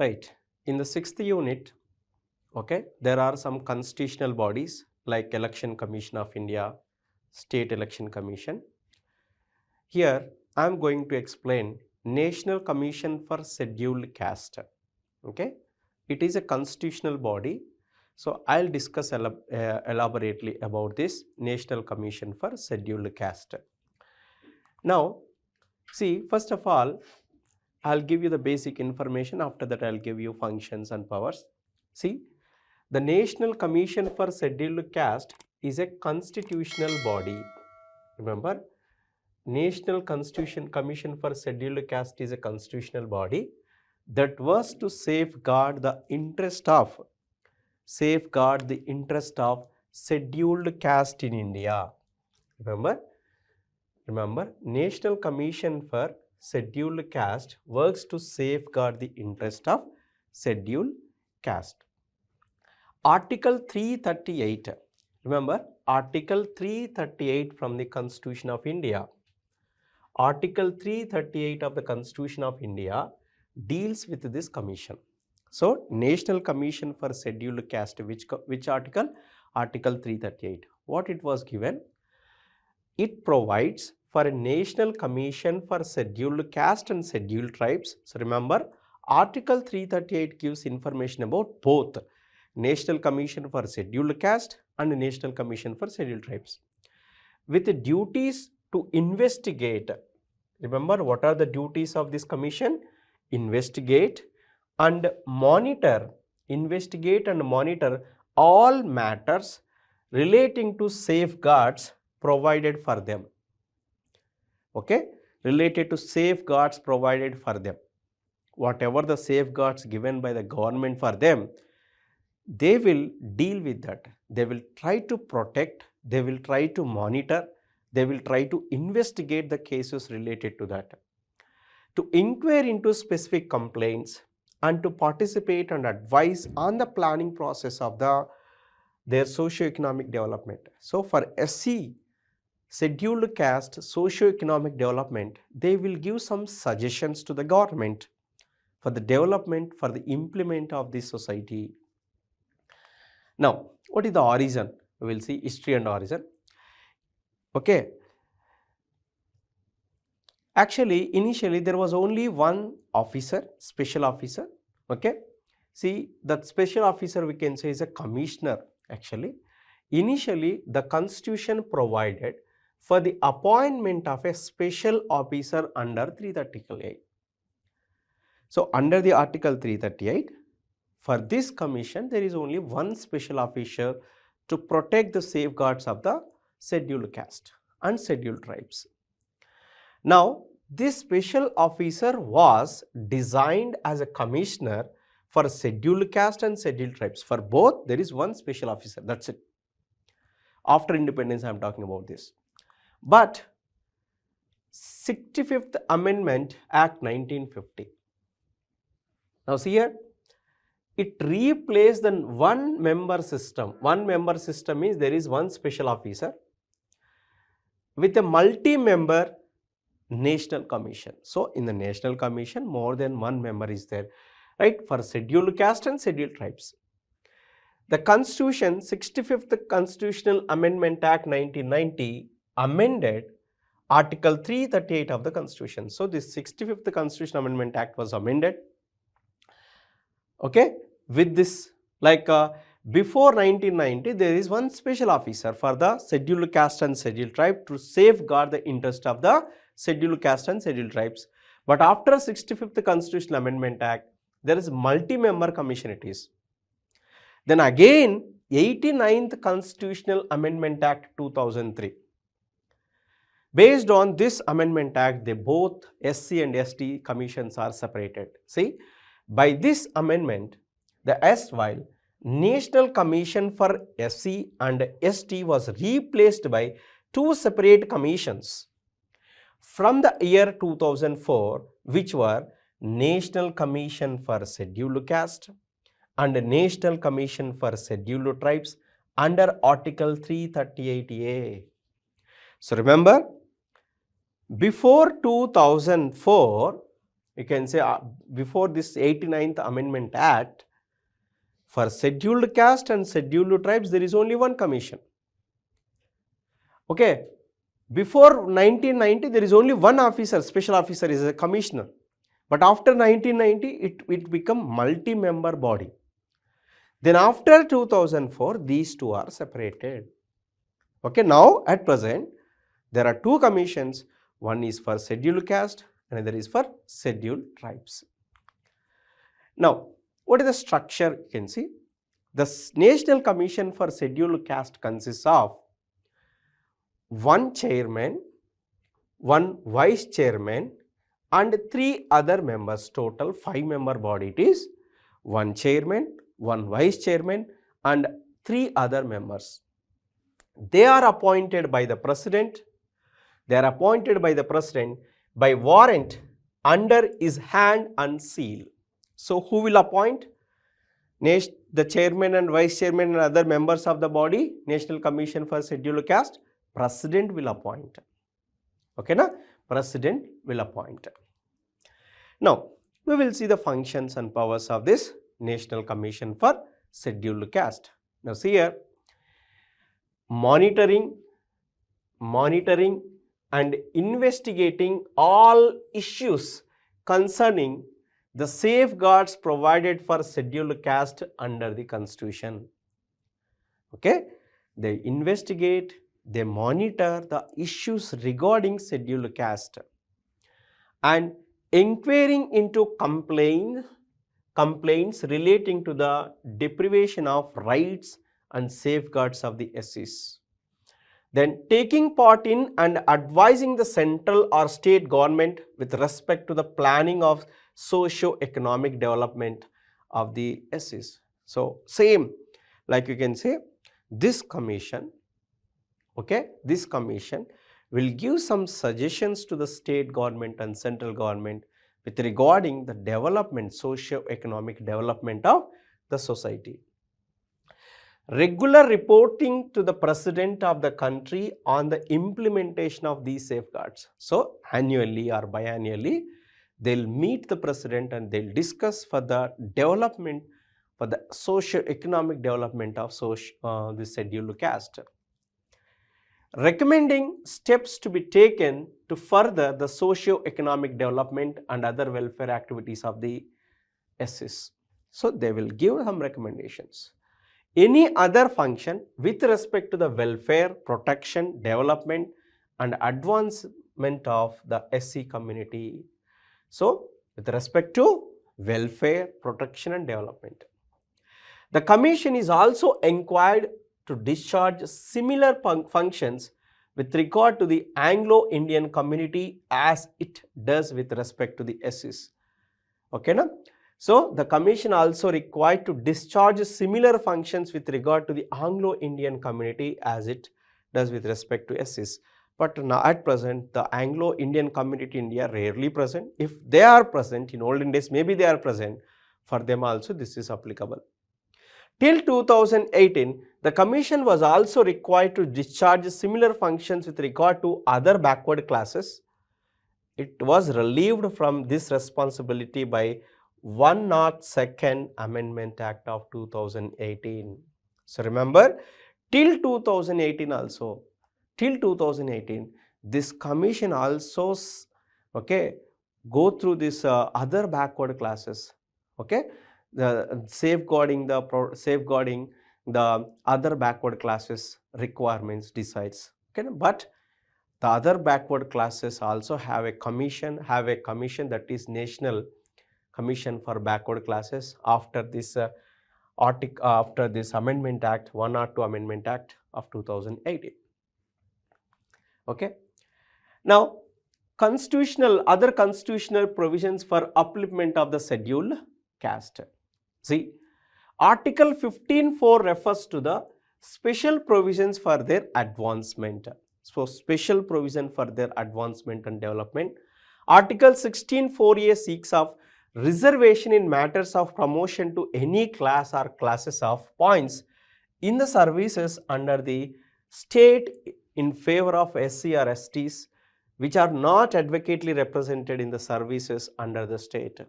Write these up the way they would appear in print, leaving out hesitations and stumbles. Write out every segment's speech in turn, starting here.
Right. In the 6th unit, okay, there are some constitutional bodies like Election Commission of India, State Election Commission. Here I am going to explain National Commission for Scheduled Caste. Okay, it is a constitutional body. So I'll discuss elaborately about this National Commission for Scheduled Caste. Now, see, first of all, I'll give you the basic information. After that, I'll give you functions and powers. See, the National Commission for Scheduled Caste is a constitutional body. Remember, National Constitution Commission for Scheduled Caste is a constitutional body that was to safeguard the interest of scheduled caste in India. Remember, National Commission for Scheduled Caste works to safeguard the interest of scheduled caste. Article 338, remember Article 338 from the Constitution of India. Article 338 of the Constitution of India deals with this commission. So, National Commission for Scheduled Caste, which article? Article 338. What it was given? It provides for a National Commission for Scheduled Caste and Scheduled Tribes. So, remember, Article 338 gives information about both National Commission for Scheduled Caste and National Commission for Scheduled Tribes, with the duties to investigate. Remember, what are the duties of this commission? Investigate and monitor all matters relating to safeguards provided for them. Okay, related to safeguards provided for them. Whatever the safeguards given by the government for them, they will deal with that. They will try to protect, they will try to monitor, they will try to investigate the cases related to that, to inquire into specific complaints and to participate and advise on the planning process of their socio-economic development. So, for SC, Scheduled Caste socio-economic development, they will give some suggestions to the government for the development, for the implement of this society. Now, what is the origin? We will see history and origin. Okay. Actually, initially there was only one officer, special officer. Okay. See, that special officer we can say is a commissioner actually. Initially, the Constitution provided for the appointment of a special officer under 338. So, under the Article 338, for this commission, there is only one special officer to protect the safeguards of the scheduled caste and scheduled tribes. Now, this special officer was designed as a commissioner for scheduled caste and scheduled tribes. For both, there is one special officer, that's it. After independence, I am talking about this. But 65th Amendment Act 1950. Now, see here, it replaced the one member system. One member system means there is one special officer with a multi-member National Commission. So, in the National Commission, more than one member is there, right, for scheduled caste and scheduled tribes. The Constitution, 65th Constitutional Amendment Act 1990 amended Article 338 of the Constitution. So, this 65th Constitutional Amendment Act was amended, okay, with this, like before 1990, there is one special officer for the scheduled caste and scheduled tribe to safeguard the interest of the scheduled caste and scheduled tribes. But after 65th Constitutional Amendment Act, there is multi-member commission it is. Then again, 89th Constitutional Amendment Act 2003. Based on this Amendment Act, they both SC and ST commissions are separated. See, by this amendment, the erstwhile National Commission for SC and ST was replaced by two separate commissions from the year 2004, which were National Commission for Scheduled Caste and National Commission for Scheduled Tribes under Article 338A. So, remember, before 2004, you can say before this 89th Amendment Act, for scheduled caste and scheduled tribes, there is only one commission. Okay, before 1990, there is only one officer, special officer is a commissioner. But after 1990, it become multi-member body. Then after 2004, these two are separated. Okay, now at present, there are two commissions. One is for scheduled caste, another is for scheduled tribes. Now, what is the structure? You can see the National Commission for Scheduled Caste consists of one chairman, one vice chairman, and three other members. Total 5-member body. It is one chairman, one vice chairman, and three other members. They are appointed by the president. They are appointed by the president by warrant under his hand and seal. So, who will appoint? The chairman and vice chairman and other members of the body, National Commission for Scheduled Caste, president will appoint. Okay, na? President will appoint. Now, we will see the functions and powers of this National Commission for Scheduled Caste. Now, see here, monitoring and investigating all issues concerning the safeguards provided for scheduled caste under the Constitution. Okay, they investigate, they monitor the issues regarding scheduled caste and inquiring into complaints relating to the deprivation of rights and safeguards of the SCs. Then taking part in and advising the central or state government with respect to the planning of socio-economic development of the SCs. So, same like you can say this commission, okay, this commission will give some suggestions to the state government and central government with regarding the development, socio-economic development of the society. Regular reporting to the president of the country on the implementation of these safeguards. So, annually or biannually, they will meet the president and they will discuss for the development, for the socio-economic development of the scheduled caste. Recommending steps to be taken to further the socio-economic development and other welfare activities of the SCs. So, they will give some recommendations. Any other function with respect to the welfare, protection, development and advancement of the SC community. So, with respect to welfare, protection and development. The commission is also inquired to discharge similar functions with regard to the Anglo-Indian community as it does with respect to the SCs. Okay, na? So, the commission also required to discharge similar functions with regard to the Anglo-Indian community as it does with respect to SCs. But now at present, the Anglo-Indian community in India rarely present. If they are present, in olden days maybe they are present, for them also this is applicable. Till 2018, the commission was also required to discharge similar functions with regard to other backward classes. It was relieved from this responsibility by 102nd Amendment Act of 2018. So, remember, till 2018 also, till 2018, this commission also, okay, go through this other backward classes, okay, the safeguarding the other backward classes requirements decides, okay, but the other backward classes also have a commission that is National Commission for Backward Classes after this after this Amendment Act, 102 Amendment Act of 2018. Okay. Now, other constitutional provisions for upliftment of the scheduled caste. See, Article 15(4) refers to the special provisions for their advancement. So, special provision for their advancement and development. Article 16(4)(a) seeks of reservation in matters of promotion to any class or classes of points in the services under the state in favor of SC or STs which are not adequately represented in the services under the state.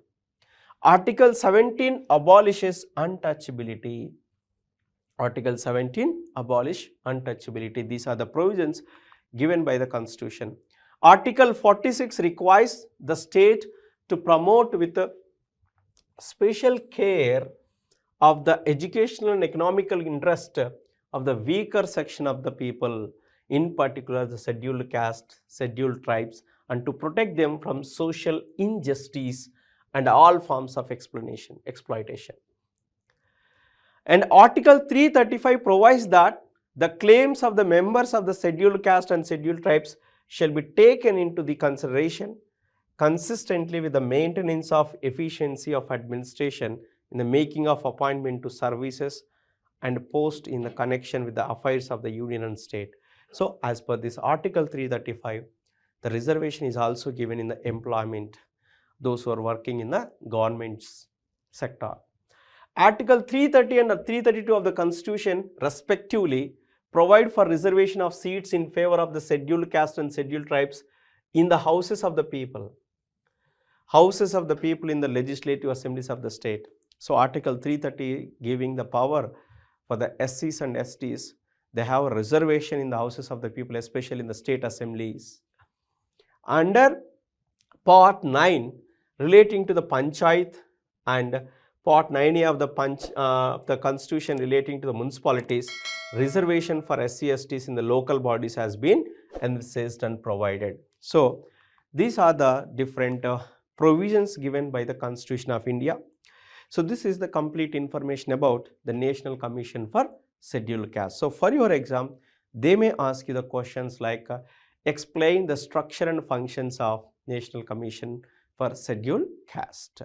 Article 17 abolishes untouchability. Article 17 abolish untouchability. These are the provisions given by the Constitution. Article 46 requires the state to promote with a special care of the educational and economical interest of the weaker section of the people, in particular the scheduled caste, scheduled tribes, and to protect them from social injustice and all forms of exploitation. And Article 335 provides that the claims of the members of the scheduled caste and scheduled tribes shall be taken into the consideration consistently with the maintenance of efficiency of administration in the making of appointment to services and post in the connection with the affairs of the union and state. So, as per this Article 335, the reservation is also given in the employment, those who are working in the government sector. Article 330 and 332 of the Constitution respectively provide for reservation of seats in favor of the scheduled caste and scheduled tribes in the houses of the people. Houses of the people in the legislative assemblies of the state. So, Article 330 giving the power for the SCs and STs, they have a reservation in the houses of the people, especially in the state assemblies. Under Part 9 relating to the Panchayat and Part 9A of the Constitution relating to the municipalities, reservation for SC/STs in the local bodies has been envisaged and provided. So, these are the different provisions given by the Constitution of India. So, this is the complete information about the National Commission for Scheduled Caste. So, for your exam, they may ask you the questions like explain the structure and functions of National Commission for Scheduled Caste.